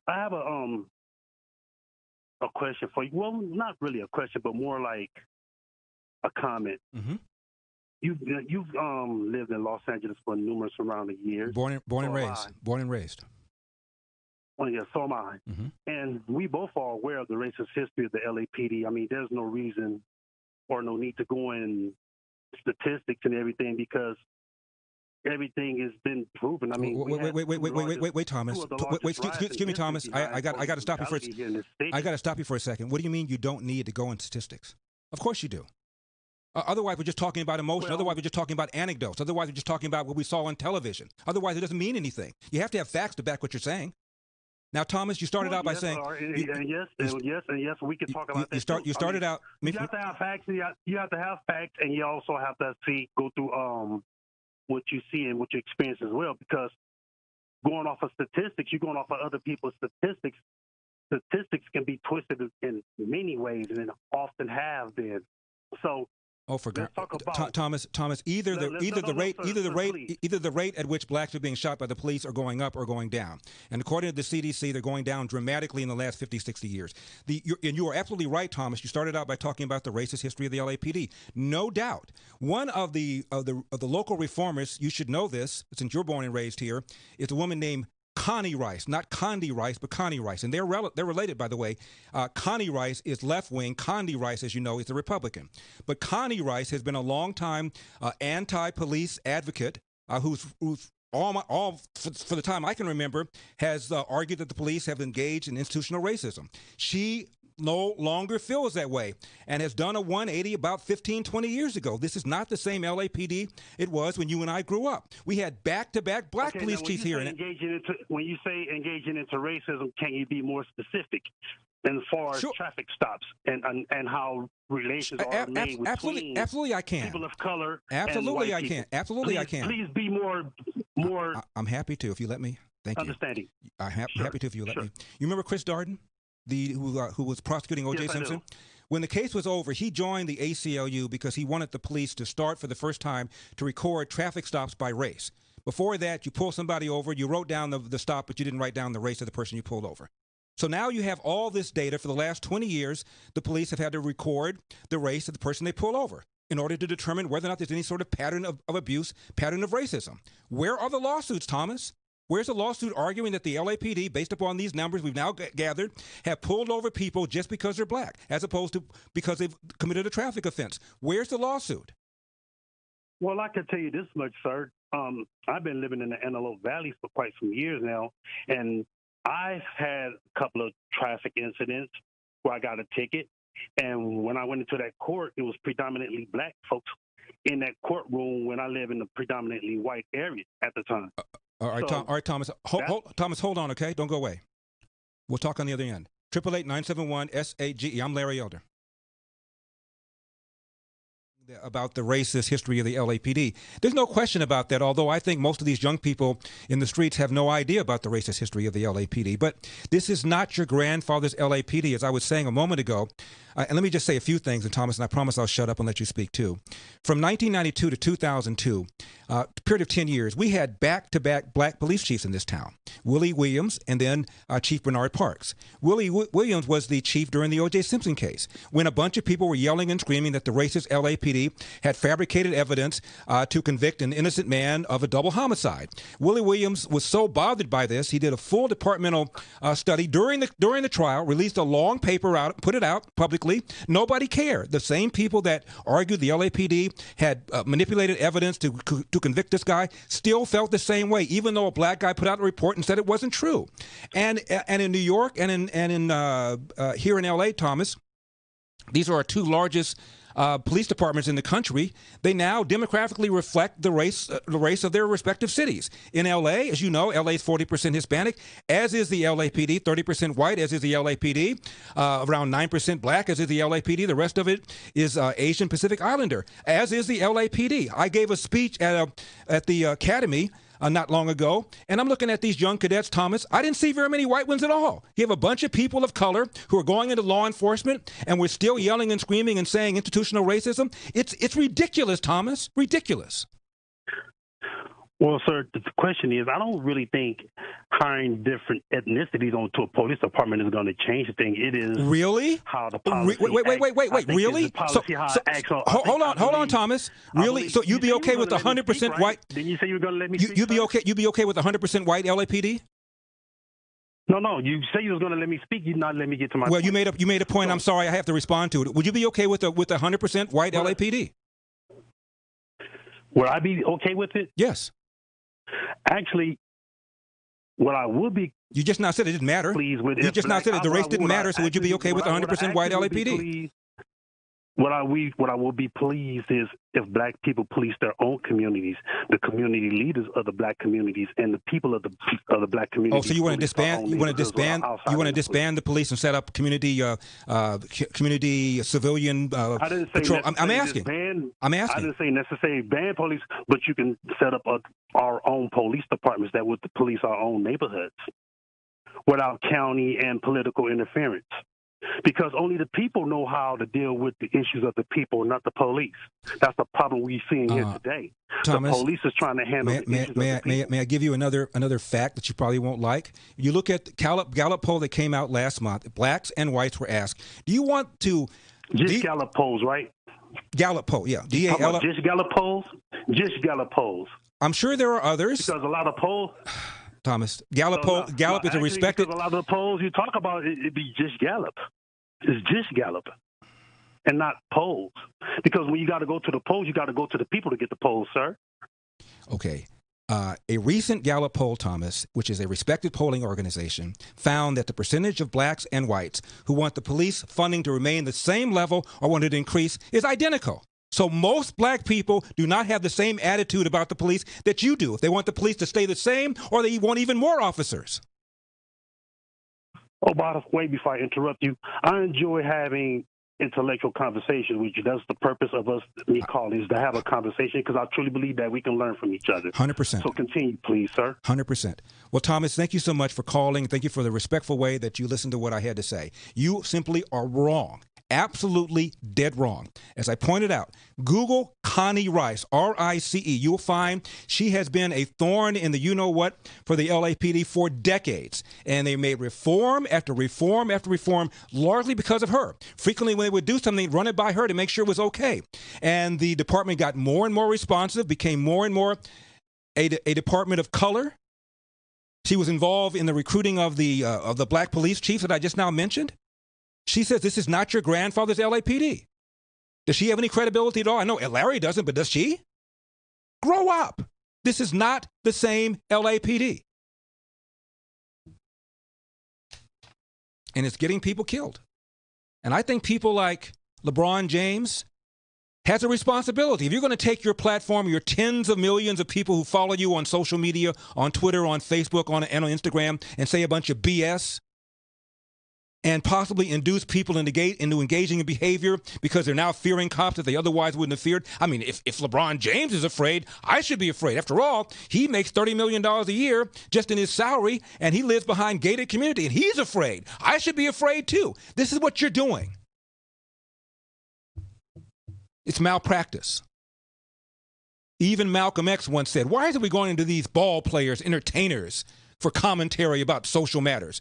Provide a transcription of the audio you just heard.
I have a question for you. Well, not really a question, but more like a comment. Mm-hmm. You've lived in Los Angeles for numerous surrounding years. Born and raised. Born and raised. Oh, yeah, so am I. Mm-hmm. And we both are aware of the racist history of the LAPD. I mean, there's no reason or no need to go in statistics and everything because everything has been proven. I mean, wait, Thomas. Excuse me, Thomas. I got to stop you for I got to stop you for a second. What do you mean you don't need to go in statistics? Of course you do. Otherwise, we're just talking about emotion. Otherwise, we're just talking about anecdotes. Otherwise, we're just talking about what we saw on television. Otherwise, it doesn't mean anything. You have to have facts to back what you're saying. Now, Thomas, you started out by saying yes, we can talk about that. You started out. You have to have facts. You have to have facts, and you also have to go through what you see and what you experience as well. Because going off of statistics, you're going off of other people's statistics. Statistics can be twisted in many ways, and often have been. So. Oh, for God, Thomas. Either the rate at which blacks are being shot by the police are going up or going down. And according to the CDC, they're going down dramatically in the last 50, 60 years. And you are absolutely right, Thomas. You started out by talking about the racist history of the LAPD. No doubt, one of the local reformers, you should know this since you're born and raised here, is a woman named Connie Rice, not Condi Rice, but Connie Rice. And they're related, by the way. Connie Rice is left-wing. Condi Rice, as you know, is a Republican. But Connie Rice has been a long-time anti-police advocate who's for the time I can remember, has argued that the police have engaged in institutional racism. She no longer feels that way and has done a 180 about 15, 20 years ago. This is not the same LAPD it was when you and I grew up. We had back-to-back black police chiefs here. When you say engaging into racism, can you be more specific as far as traffic stops and how relations are made between absolutely I can. People of color absolutely and white I people? can. Absolutely I can. Please be more I'm happy to if you let me. Thank understanding. You. I'm happy to if you let me. You remember Chris Darden? Who was prosecuting O.J. Simpson? When the case was over, he joined the ACLU because he wanted the police to start for the first time to record traffic stops by race. Before that, you pull somebody over, you wrote down the stop, but you didn't write down the race of the person you pulled over. So now you have all this data. For the last 20 years, the police have had to record the race of the person they pull over in order to determine whether or not there's any sort of pattern of abuse, pattern of racism. Where are the lawsuits, Thomas? Where's the lawsuit arguing that the LAPD, based upon these numbers we've now gathered, have pulled over people just because they're black, as opposed to because they've committed a traffic offense? Where's the lawsuit? Well, I can tell you this much, sir. I've been living in the Antelope Valley for quite some years now, and I've had a couple of traffic incidents where I got a ticket. And when I went into that court, it was predominantly black folks in that courtroom when I live in a predominantly white area at the time. All right, Thomas. Thomas, hold on, okay? Don't go away. We'll talk on the other end. 888-971-SAGE. I'm Larry Elder. About the racist history of the LAPD. There's no question about that, although I think most of these young people in the streets have no idea about the racist history of the LAPD. But this is not your grandfather's LAPD, as I was saying a moment ago. And let me just say a few things, and Thomas, and I promise I'll shut up and let you speak too. From 1992 to 2002, a period of 10 years, we had back-to-back black police chiefs in this town, Willie Williams and then Chief Bernard Parks. Willie Williams was the chief during the O.J. Simpson case, when a bunch of people were yelling and screaming that the racist LAPD had fabricated evidence to convict an innocent man of a double homicide. Willie Williams was so bothered by this, he did a full departmental study during the trial, released a long paper out, put it out publicly. Nobody cared. The same people that argued the LAPD had manipulated evidence to convict this guy still felt the same way, even though a black guy put out a report and said it wasn't true. And in New York and in here in L.A., Thomas, these are our two largest police departments in the country. They now demographically reflect the race of their respective cities. In L.A., as you know, L.A. is 40% Hispanic, as is the LAPD, 30% white, as is the LAPD, around 9% black, as is the LAPD. The rest of it is Asian Pacific Islander, as is the LAPD. I gave a speech at the Academy not long ago, and I'm looking at these young cadets, Thomas. I didn't see very many white ones at all. You have a bunch of people of color who are going into law enforcement, and we're still yelling and screaming and saying institutional racism. It's ridiculous, Thomas. Ridiculous. Well, sir, the question is, I don't really think hiring different ethnicities onto a police department is going to change the thing. It is Really? how the policy. Wait. Really? The policy, how it acts on. Hold on, Thomas. Really? So you'd be okay with 100% white? Then you say you were going to let me speak? You'd be okay. You'd be okay with 100% white LAPD? No. You say you was going to let me speak. You not let me get to my. Well, you made a point. I'm sorry. I have to respond to it. Would you be okay with 100% white LAPD? Would I be okay with it? Yes. Actually, what I would be. You just now said it didn't matter. You just now said the race didn't matter. So would you be okay with 100% white LAPD? What I will be pleased is if black people police their own communities, the community leaders of the black communities, and the people of the black community. Oh, so you want to disband? You want to disband? You want to disband the police and set up community civilian patrol? I'm asking. I'm asking. I didn't say necessarily ban police, but you can set up our own police departments that would police our own neighborhoods without county and political interference. Because only the people know how to deal with the issues of the people, not the police. That's the problem we're seeing here today. Thomas, the police is trying to handle the issues of the people. May I give you another fact that you probably won't like? You look at the Gallup poll that came out last month. Blacks and whites were asked, do you want to... Just Gallup polls, right? Gallup poll, yeah. Just Gallup polls? Just Gallup polls. I'm sure there are others. Because a lot of polls... Thomas, Gallup is a respected... A lot of the polls you talk about, it'd be just Gallup. It's just Gallup and not polls. Because when you got to go to the polls, you got to go to the people to get the polls, sir. Okay. A recent Gallup poll, Thomas, which is a respected polling organization, found that the percentage of blacks and whites who want the police funding to remain the same level or want it to increase is identical. So most black people do not have the same attitude about the police that you do. If they want the police to stay the same or they want even more officers. Oh, by the way, before I interrupt you, I enjoy having intellectual conversations with you. That's the purpose of me calling, is to have a conversation, because I truly believe that we can learn from each other. 100%. So continue, please, sir. 100%. Well, Thomas, thank you so much for calling. Thank you for the respectful way that you listened to what I had to say. You simply are wrong. Absolutely dead wrong. As I pointed out, Google Connie Rice, R-I-C-E. You'll find she has been a thorn in the you-know-what for the LAPD for decades. And they made reform after reform after reform, largely because of her. Frequently, when they would do something, run it by her to make sure it was okay. And the department got more and more responsive, became more and more a department of color. She was involved in the recruiting of the black police chiefs that I just now mentioned. She says this is not your grandfather's LAPD. Does she have any credibility at all? I know Larry doesn't, but does she? Grow up. This is not the same LAPD. And it's getting people killed. And I think people like LeBron James has a responsibility. If you're going to take your platform, your tens of millions of people who follow you on social media, on Twitter, on Facebook, and on Instagram, and say a bunch of BS, and possibly induce people into engaging in behavior because they're now fearing cops that they otherwise wouldn't have feared. I mean, if LeBron James is afraid, I should be afraid. After all, he makes $30 million a year just in his salary, and he lives behind gated community, and he's afraid. I should be afraid too. This is what you're doing. It's malpractice. Even Malcolm X once said, why are we going into these ball players, entertainers, for commentary about social matters?